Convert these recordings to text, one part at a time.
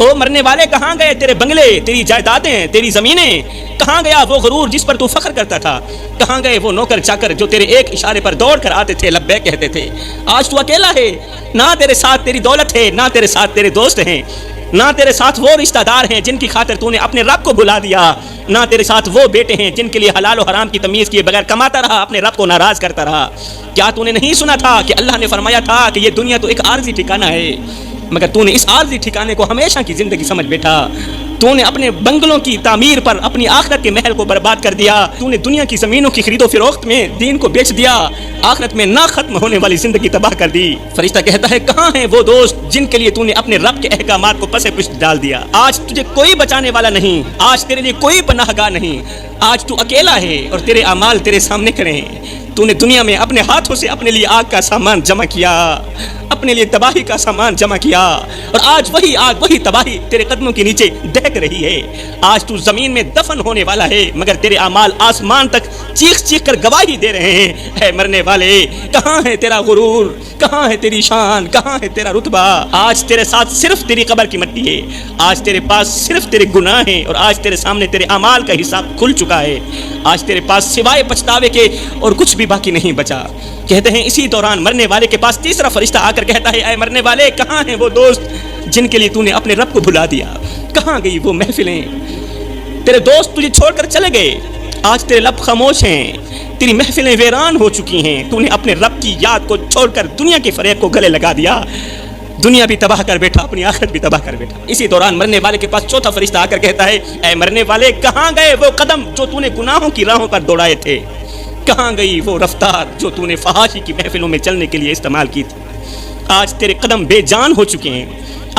او مرنے والے کہاں گئے تیرے بنگلے، تیری جائیدادیں، تیری زمینیں؟ کہاں گیا وہ غرور جس پر تو فخر کرتا تھا؟ کہاں گئے وہ نوکر چاکر جو تیرے ایک اشارے پر دوڑ کر آتے تھے، لبیک کہتے تھے؟ آج تو اکیلا ہے، نہ تیرے ساتھ تیری دولت ہے، نہ تیرے ساتھ تیرے دوست ہیں، نہ تیرے ساتھ وہ رشتہ دار ہیں جن کی خاطر تو نے اپنے رب کو بھلا دیا، نہ تیرے ساتھ وہ بیٹے ہیں جن کے لیے حلال و حرام کی تمیز کیے بغیر کماتا رہا، اپنے رب کو ناراض کرتا رہا۔ کیا تو نے نہیں سنا تھا کہ اللہ نے فرمایا تھا کہ یہ دنیا تو ایک عارضی ٹھکانہ ہے، مگر تو نے اس عارضی ٹھکانے کو ہمیشہ کی زندگی سمجھ بیٹھا۔ تو نے اپنے بنگلوں کی تعمیر پر اپنی آخرت کے محل کو برباد کر دیا۔ تو نے دنیا کی زمینوں کی خرید و فروخت میں دین کو بیچ دیا، آخرت میں نہ ختم ہونے والی زندگی تباہ کر دی۔ فرشتہ کہتا ہے کہاں ہیں وہ دوست جن کے لیے تو نے اپنے رب کے احکامات کو پس پشت ڈال دیا؟ آج تجھے کوئی بچانے والا نہیں، آج تیرے لیے کوئی پناہ گاہ نہیں، آج تو اکیلا ہے اور تیرے اعمال تیرے سامنے کھڑے ہیں۔ تو نے دنیا میں اپنے ہاتھوں سے اپنے لیے آگ کا سامان جمع کیا، اپنے لیے تباہی کا سامان جمع کیا، اور آج وہی آگ وہی تباہی تیرے قدموں کے نیچے دہک رہی ہے۔ آج تو زمین میں دفن ہونے والا ہے، مگر تیرے اعمال آسمان تک چیخ چیخ کر گواہی دے رہے ہیں۔ اے مرنے والے، کہاں ہے تیرا غرور؟ کہاں ہے تیری شان؟ کہاں ہے تیرا رتبہ؟ آج تیرے ساتھ صرف تیری قبر کی مٹی ہے، آج تیرے پاس صرف تیرے گناہ ہیں، اور آج تیرے سامنے تیرے اعمال کا حساب کھل چکا ہے۔ آج تیرے پاس سوائے پچھتاوے کے اور کچھ بھی باقی نہیں بچا۔ کہتے ہیں اسی دوران مرنے والے کے پاس تیسرا فرشتہ آ کر کہتا ہے اے مرنے والے، کہاں ہیں وہ دوست جن کے لیے تو نے اپنے رب کو بھلا دیا؟ کہاں گئی وہ محفلیں؟ تیرے دوست تجھے چھوڑ کر چلے گئے، آج تیرے لب خاموش ہیں، تیری محفلیں ویران ہو چکی ہیں۔ تو نے اپنے رب کی یاد کو چھوڑ کر دنیا کے فریب کو گلے لگا دیا، دنیا بھی تباہ کر بیٹھا، اپنی آخرت بھی تباہ کر بیٹھا۔ اسی دوران مرنے والے کے پاس چوتھا فرشتہ آ کر کہتا ہے اے مرنے والے، کہاں گئے وہ قدم جو تو نے گناہوں کی راہوں پر دوڑائے تھے؟ کہاں گئی وہ رفتار جو تو نے فحاشی کی محفلوں میں چلنے کے لیے استعمال کی تھی؟ آج تیرے قدم بے جان ہو چکے ہیں،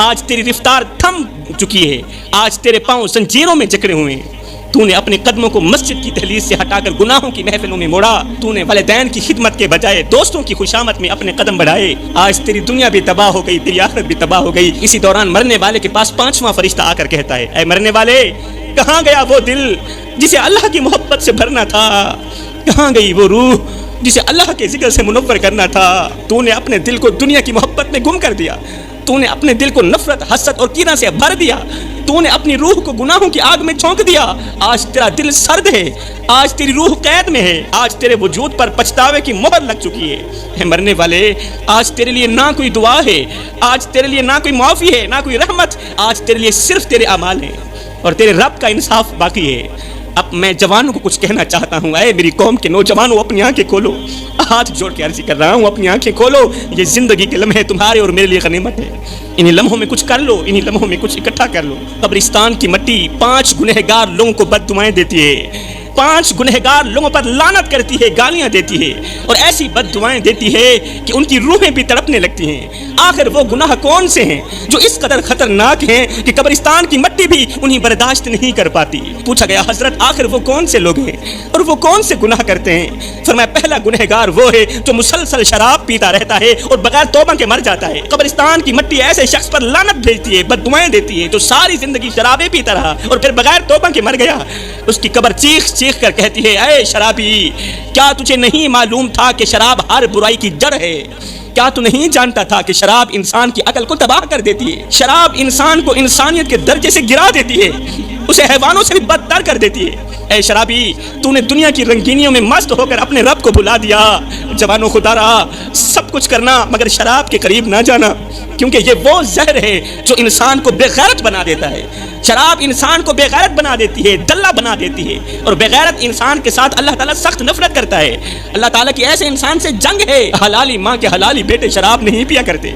آج تیری رفتار تھم چکی ہے، آج تیرے پاؤں زنجیروں میں جکڑے ہوئے ہیں۔ تو نے اپنے قدموں کو مسجد کی دہلیز سے ہٹا کر گناہوں کی محفلوں میں موڑا، تو نے والدین کی خدمت کے بجائے دوستوں کی خوشامد میں اپنے قدم بڑھائے۔ آج تیری دنیا بھی تباہ ہو گئی، تیری آخرت بھی تباہ ہو گئی۔ اسی دوران مرنے والے کے پاس پانچواں فرشتہ آ کر کہتا ہے اے مرنے والے، کہاں گیا وہ دل جسے اللہ کی محبت سے بھرنا تھا؟ کہاں گئی وہ روح جسے اللہ کے ذکر سے منور کرنا تھا؟ تو نے اپنے دل کو دنیا کی محبت میں گم کر دیا، تو نے اپنے دل کو نفرت، حسد اور کینہ سے بھر دیا، تو نے اپنی روح کو گناہوں کی آگ میں جھونک دیا۔ آج تیرا دل سرد ہے، آج تیری روح قید میں ہے، آج تیرے وجود پر پچھتاوے کی مہر لگ چکی ہے۔ اے مرنے والے، آج تیرے لیے نہ کوئی دعا ہے، آج تیرے لیے نہ کوئی معافی ہے، نہ کوئی رحمت، آج تیرے لیے صرف تیرے اعمال ہیں اور تیرے رب کا انصاف باقی ہے۔ اب میں جوانوں کو کچھ کہنا چاہتا ہوں، اے میری قوم کے نوجوانوں، اپنی آنکھیں کھولو، ہاتھ جوڑ کے عرضی کر رہا ہوں، اپنی آنکھیں کھولو، یہ زندگی کے لمحے تمہارے اور میرے لیے غنیمت ہے۔ انہی لمحوں میں کچھ کر لو، انہی لمحوں میں کچھ اکٹھا کر لو۔ قبرستان کی مٹی 5 گنہگار لوگوں کو بد دعائیں دیتی ہے، 5 گنہگار لوگوں پر لعنت کرتی ہے، گالیاں دیتی ہے، اور ایسی بد دعائیں دیتی ہے کہ ان کی روحیں بھی تڑپنے لگتی ہیں۔ آخر وہ گناہ کون سے ہیں جو اس قدر خطرناک ہیں کہ قبرستان کی مٹی بھی انہیں برداشت نہیں کر پاتی؟ پوچھا گیا حضرت آخر وہ کون سے لوگ ہیں اور وہ کون سے گناہ کرتے ہیں؟ فرمایا پہلا گنہگار وہ ہے جو مسلسل شراب پیتا رہتا ہے اور بغیر توبہ کے مر جاتا ہے۔ قبرستان کی مٹی ایسے شخص پر لعنت بھیجتی ہے، بد دعائیں دیتی ہے جو ساری زندگی شرابیں پیتا رہا اور پھر بغیر توبہ کے مر گیا۔ اس کی قبر چیخ کر کہتی ہے اے شرابی، کیا تجھے نہیں معلوم تھا کہ شراب ہر برائی کی جڑ ہے؟ کیا تو نہیں جانتا تھا کہ شراب انسان کی عقل کو تباہ کر دیتی ہے؟ شراب انسان کو انسانیت کے درجے سے گرا دیتی ہے، اسے حیوانوں سے بھی بدتر کر دیتی ہے۔ اے شرابی، تو نے دنیا کی رنگینیوں میں مست ہو کر اپنے رب کو بھلا دیا۔ جوانوں خدا رہا، سب کچھ کرنا مگر شراب کے قریب نہ جانا، کیونکہ یہ وہ زہر ہے جو انسان کو بے غیرت بنا دیتا ہے۔ شراب انسان کو بے غیرت بنا دیتی ہے، دلہ بنا دیتی ہے، اور بے غیرت انسان کے ساتھ اللہ تعالیٰ سخت نفرت کرتا ہے۔ اللہ تعالیٰ کی ایسے انسان سے جنگ ہے۔ حلالی ماں کے حلالی بیٹے شراب نہیں پیا کرتے۔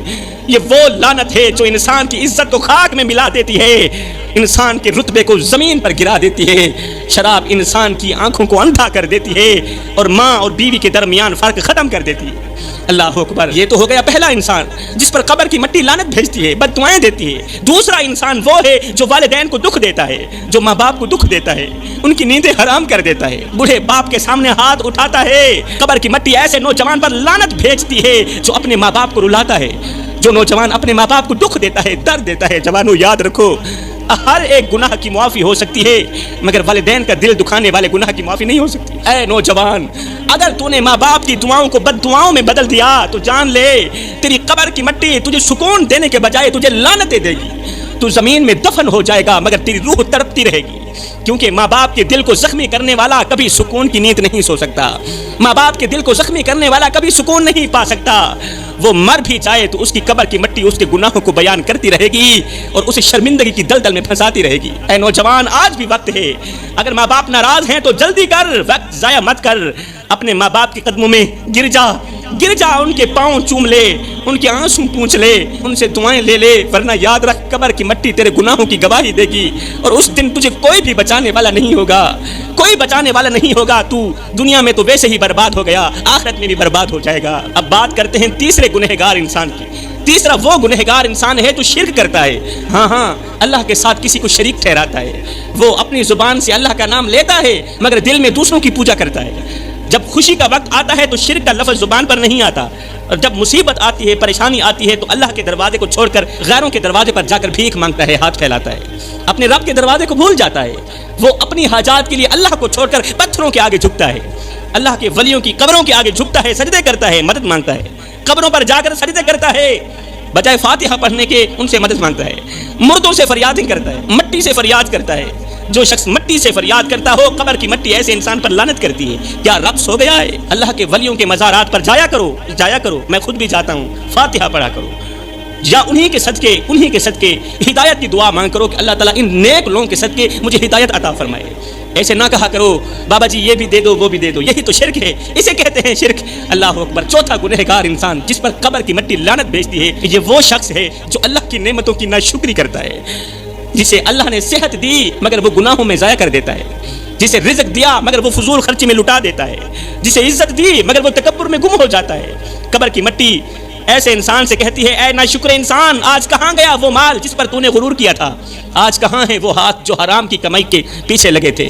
یہ وہ لعنت ہے جو انسان کی عزت کو خاک میں ملا دیتی ہے، انسان کے رتبے کو زمین پر گرا دیتی ہے۔ شراب انسان کی آنکھوں کو اندھا کر دیتی ہے اور ماں اور بیوی کے درمیان فرق ختم کر دیتی ہے۔ اللہ اکبر۔ یہ تو ہو گیا پہلا انسان جس پر قبر کی مٹی لعنت بھیجتی ہے، بد دعائیں دیتی ہے۔ دوسرا انسان وہ ہے جو والدین کو دکھ دیتا ہے، جو ماں باپ کو دکھ دیتا ہے، ان کی نیندیں حرام کر دیتا ہے، بوڑھے باپ کے سامنے ہاتھ اٹھاتا ہے۔ قبر کی مٹی ایسے نوجوان پر لعنت بھیجتی ہے جو اپنے ماں باپ کو رلاتا ہے، جو نوجوان اپنے ماں باپ کو دکھ دیتا ہے، درد دیتا ہے۔ جوانوں یاد رکھو، ہر ایک گناہ کی معافی ہو سکتی ہے مگر والدین کا دل دکھانے والے گناہ کی معافی نہیں ہو سکتی۔ اے نوجوان، اگر تو نے ماں باپ کی دعاؤں کو بد دعاؤں میں بدل دیا تو جان لے تیری قبر کی مٹی تجھے سکون دینے کے بجائے تجھے لعنتیں دے گی۔ تو زمین میں دفن ہو جائے گا مگر تیری روح تڑپتی رہے گی، کیونکہ ماں باپ کے دل کو زخمی کرنے والا کبھی سکون کی نیند نہیں سو سکتا، ماں باپ کے دل کو زخمی کرنے والا کبھی سکون نہیں پا سکتا۔ وہ مر بھی جائے تو اس کی قبر کی مٹی اس کے گناہوں کو بیان کرتی رہے گی اور اسے شرمندگی کی دلدل میں پھنساتی رہے گی۔ اے نوجوان، آج بھی وقت ہے، اگر ماں باپ ناراض ہیں تو جلدی کر، وقت ضائع مت کر، اپنے ماں باپ کے قدموں میں گر جا، ان کے پاؤں چوم لے، ان کے آنسو پونچھ لے، ان سے دعائیں لے لے، ورنہ یاد رکھ قبر کی مٹی تیرے گناہوں کی گواہی دے گی اور اس دن تجھے کوئی بھی بچانے والا نہیں ہوگا، کوئی بچانے والا نہیں ہوگا۔ تو دنیا میں تو ویسے ہی برباد ہو گیا، آخرت میں بھی برباد ہو جائے گا۔ اب بات کرتے ہیں تیسرے گنہگار انسان کی۔ تیسرا وہ گنہگار انسان ہے جو شرک کرتا ہے، ہاں اللہ کے ساتھ کسی کو شریک ٹھہراتا ہے۔ وہ اپنی زبان سے اللہ کا نام لیتا ہے مگر دل میں دوسروں کی پوجا کرتا ہے۔ جب خوشی کا وقت آتا ہے تو شرک کا لفظ زبان پر نہیں آتا، اور جب مصیبت آتی ہے، پریشانی آتی ہے تو اللہ کے دروازے کو چھوڑ کر غیروں کے دروازے پر جا کر بھیک مانگتا ہے، ہاتھ پھیلاتا ہے، اپنے رب کے دروازے کو بھول جاتا ہے۔ وہ اپنی حاجات کے لیے اللہ کو چھوڑ کر پتھروں کے آگے جھکتا ہے، اللہ کے ولیوں کی قبروں کے آگے جھکتا ہے، سجدے کرتا ہے، مدد مانگتا ہے، قبروں پر جا کر سجدے کرتا ہے، بجائے فاتحہ پڑھنے کے ان سے مدد مانگتا ہے، مردوں سے فریادیں کرتا ہے، مٹی سے فریاد کرتا ہے۔ جو شخص مٹی سے فریاد کرتا ہو، قبر کی مٹی ایسے انسان پر لعنت کرتی ہے۔ کیا رب سو گیا ہے؟ اللہ کے ولیوں کے مزارات پر جایا کرو، میں خود بھی جاتا ہوں، فاتحہ پڑھا کرو، یا انہی کے صدقے ہدایت کی دعا مانگ کرو کہ اللہ تعالیٰ ان نیک لوگوں کے صدقے مجھے ہدایت عطا فرمائے۔ ایسے نہ کہا کرو بابا جی یہ بھی دے دو وہ بھی دے دو، یہی تو شرک ہے، اسے کہتے ہیں شرک۔ اللہ اکبر۔ چوتھا گنہگار انسان جس پر قبر کی مٹی لعنت بھیجتی ہے، یہ وہ شخص ہے جو اللہ کی نعمتوں کی ناشکری کرتا ہے، جسے اللہ نے صحت دی مگر وہ گناہوں میں ضائع کر دیتا ہے، جسے رزق دیا مگر وہ فضول خرچی میں لٹا دیتا ہے، جسے عزت دی مگر وہ تکبر میں گم ہو جاتا ہے۔ قبر کی مٹی ایسے انسان سے کہتی ہے، اے ناشکر انسان، آج کہاں گیا وہ مال جس پر تو نے غرور کیا تھا؟ آج کہاں ہے وہ ہاتھ جو حرام کی کمائی کے پیچھے لگے تھے؟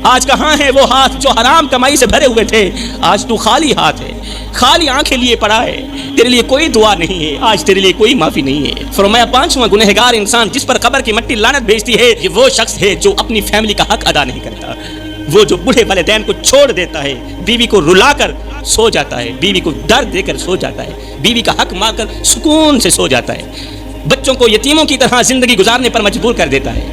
آج کہاں ہے وہ ہاتھ جو حرام کمائی سے بھرے ہوئے تھے؟ آج تو خالی ہاتھ ہے، خالی آنکھیں لیے پڑا ہے، تیرے لیے کوئی دعا نہیں ہے، آج تیرے لیے کوئی معافی نہیں ہے۔ فرمایا پانچواں گنہگار انسان جس پر قبر کی مٹی لعنت بھیجتی ہے، یہ وہ شخص ہے جو اپنی فیملی کا حق ادا نہیں کرتا، وہ جو بوڑھے والدین کو چھوڑ دیتا ہے، بیوی کو رلا کر سو جاتا ہے، بیوی کو درد دے کر سو جاتا ہے، بیوی کا حق مار کر سکون سے سو جاتا ہے، بچوں کو یتیموں کی طرح زندگی گزارنے پر مجبور کر دیتا ہے۔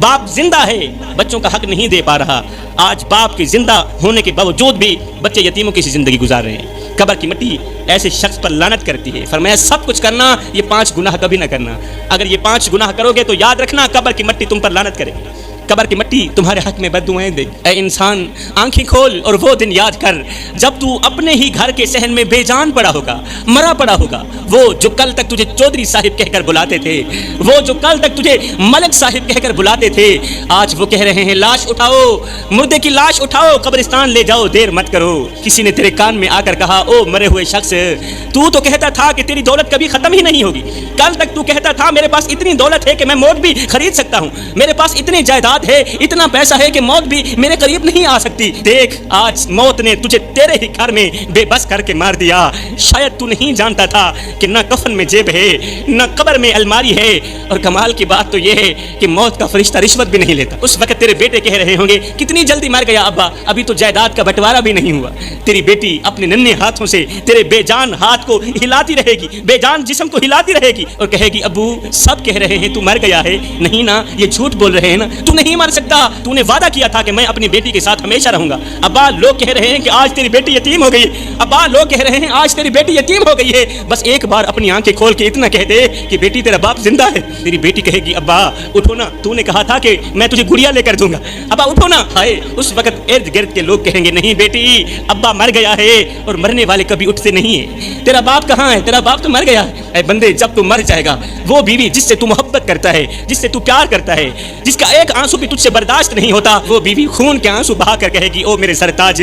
باپ زندہ ہے، بچوں کا حق نہیں دے پا رہا، آج باپ کے زندہ ہونے کے باوجود بھی بچے یتیموں کی زندگی گزار رہے ہیں۔ قبر کی مٹی ایسے شخص پر لعنت کرتی ہے۔ فرمایا سب کچھ کرنا، یہ 5 گناہ کبھی نہ کرنا۔ اگر یہ 5 گناہ کرو گے تو یاد رکھنا قبر کی مٹی تم پر لعنت کرے گی، قبر کی مٹی تمہارے حق میں بددعائیں دے گی۔ اے انسان، آنکھیں کھول اور وہ دن یاد کر جب تو اپنے ہی گھر کے صحن میں بے جان پڑا ہوگا، مرا پڑا ہوگا۔ وہ جو کل تک تجھے چودھری صاحب کہہ کر بلاتے تھے، وہ جو کل تک تجھے ملک صاحب کہہ کر بلاتے تھے، آج وہ کہہ رہے ہیں لاش اٹھاؤ، مردے کی لاش اٹھاؤ، قبرستان لے جاؤ، دیر مت کرو۔ کسی نے تیرے کان میں آ کر کہا، او مرے ہوئے شخص، تو کہتا تھا کہ تیری دولت کبھی ختم ہی نہیں ہوگی، کل تک تو کہتا تھا میرے پاس اتنی دولت ہے کہ میں موت بھی خرید سکتا ہوں، میرے پاس اتنی جائیداد ہے، اتنا پیسہ ہے کہ موت بھی میرے قریب نہیں آ سکتی۔ دیکھ آج موت نے تجھے تیرے ہی گھر میں بے بس کر کے مار دیا۔ شاید تو نہیں جانتا تھا کہ نہ کفن میں جیب ہے، نہ قبر میں الماری ہے، اور کمال کی بات تو یہ ہے کہ موت کا فرشتہ رشوت بھی نہیں لیتا۔ اس وقت تیرے بیٹے کہہ رہے ہوں گے کتنی جلدی مر گیا ابا، ابھی تو جائیداد کا بٹوارا بھی نہیں ہوا۔ تیری بیٹی اپنے ننھے ہاتھوں سے تیرے بے جان ہاتھ کو ہلاتی رہے گی، بے جان جسم کو ہلاتی رہے گی اور کہے گی ابو سب کہہ رہے ہیں تو مر گیا ہے، نہیں نا، یہ جھوٹ بول رہے ہیں نا، تو نہیں مر سکتا، تو نے وعدہ کیا تھا کہ میں اپنی بیٹی کے ساتھ ہمیشہ رہوں گا۔ ابا لوگ کہہ رہے ہیں کہ آج تیری بیٹی یتیم ہو گئی، ابا لوگ کہہ رہے ہیں آج تیری بیٹی یتیم ہو گئی ہے، بس ایک بار اپنی آنکھیں کھول کے اتنا کہہ دے کہ بیٹی تیرا باپ زندہ ہے۔ تیری بیٹی کہے گی ابا اٹھو نا، تو نے کہا تھا کہ میں تجھے گڑیا لے کر دوں گا، ابا اٹھو نا۔ ہائے اس وقت ارد گرد کے لوگ کہیں گے نہیں بیٹی، ابا مر گیا ہے، اور مرنے والے کبھی اٹھتے نہیں ہیں، تیرا باپ کہاں ہے، تیرا باپ تو مر گیا ہے۔ اے بندے جب تو مر جائے گا، وہ بیوی جس سے تو محبت کرتا ہے، جس سے تو پیار کرتا ہے، جس کا ایک آنسو بھی تجھ سے برداشت نہیں ہوتا، وہ بیوی خون کے آنسو بہا کر کہے گی او میرے سرتاج،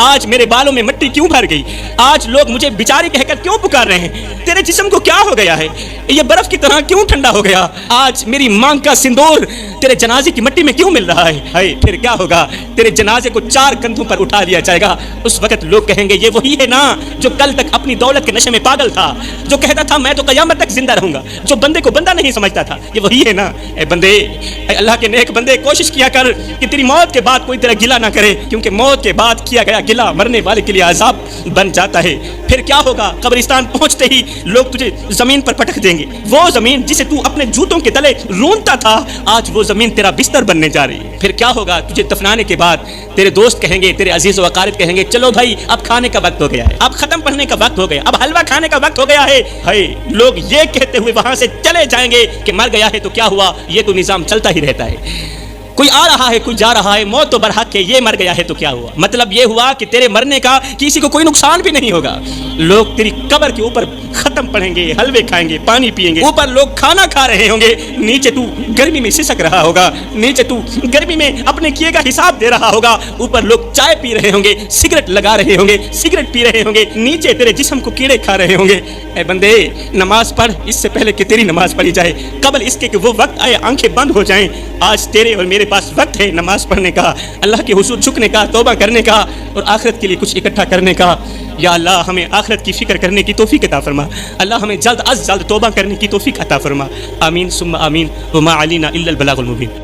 آج میرے بالوں میں مٹی کیوں بھر گئی، آج لوگ مجھے بیچاری کہہ کر کیوں پکار رہے ہیں، تیرے جسم کو کیا ہو گیا ہے، یہ برف کی طرح کیوں ٹھنڈا ہو گیا، آج میری مانگ کا سندور تیرے جنازے کی مٹی میں کیوں مل رہا ہے۔ ہائے پھر کیا ہوگا، تیرے جنازے کو 4 کندھوں پر اٹھا لیا جائے گا۔ اس وقت لوگ کہیں گے یہ وہی ہے نا جو کل تک اپنی دولت کے نشے میں پاگل تھا، جو کہتا تھا میں تو قیامت تک زندہ رہوں گا، جو بندے کو بندہ نہیں سمجھتا تھا، یہ وہی ہے نا۔ اے بندے، اے اللہ کے نیک بندے، کوشش کیا کر کہ تیری موت کے بعد کوئی تیرا گلہ نہ کرے، کیونکہ موت کے بعد کیا گیا گلہ مرنے والے کے لیے عذاب بن جاتا ہے۔ پھر کیا ہوگا؟ قبرستان پہنچتے ہی لوگ تجھے زمین پر پٹک دیں گے. وہ زمین جسے تو اپنے جوتوں کے تلے رونتا تھا آج وہ زمین تیرا بستر بننے جا رہی ہے. پھر کیا ہوگا؟ تجھے دفنانے کے بعد تیرے دوست کہیں گے، تیرے عزیز و اقارب کہیں گے چلو بھائی اب کھانے کا وقت ہو گیا ہے، اب ختم پڑھنے کا وقت ہو گیا، اب حلوہ کھانے کا وقت ہو گیا ہے. لوگ یہ کہتے ہوئے وہاں سے چلے جائیں گے کہ مر گیا ہے تو کیا ہوا، یہ تو نظام چلتا ہی رہتا ہے. کوئی آ رہا ہے کوئی جا رہا ہے، موت تو برحق ہے، یہ مر گیا ہے تو کیا ہوا. مطلب یہ ہوا کہ تیرے مرنے کا کسی کو کوئی نقصان بھی نہیں ہوگا. لوگ تیری قبر کے اوپر ختم پڑھیں گے، حلوے کھائیں گے، پانی پیئیں گے. اوپر لوگ کھانا کھا رہے ہوں گے، نیچے تو گرمی میں سسک رہا ہوگا، نیچے تو گرمی میں اپنے کیے کا حساب دے رہا ہوگا. اوپر لوگ چائے پی رہے ہوں گے، سگریٹ لگا رہے ہوں گے، سگریٹ پی رہے ہوں گے، نیچے تیرے جسم کو کیڑے کھا رہے ہوں گے. اے بندے نماز پڑھ اس سے پہلے کہ تیری نماز پڑھی جائے، قبل اس کے کہ وہ وقت آئے آنکھیں بند ہو جائیں. آج تیرے اور میرے پاس وقت ہے نماز پڑھنے کا، اللہ کے حضور جھکنے کا، توبہ کرنے کا اور آخرت کے لیے کچھ اکٹھا کرنے کا. یا اللہ ہمیں آخرت کی فکر کرنے کی توفیق عطا فرما. اللہ ہمیں جلد از جلد توبہ کرنے کی توفیق عطا فرما. آمین ثم آمین. وما علینا الا البلاغ المبین.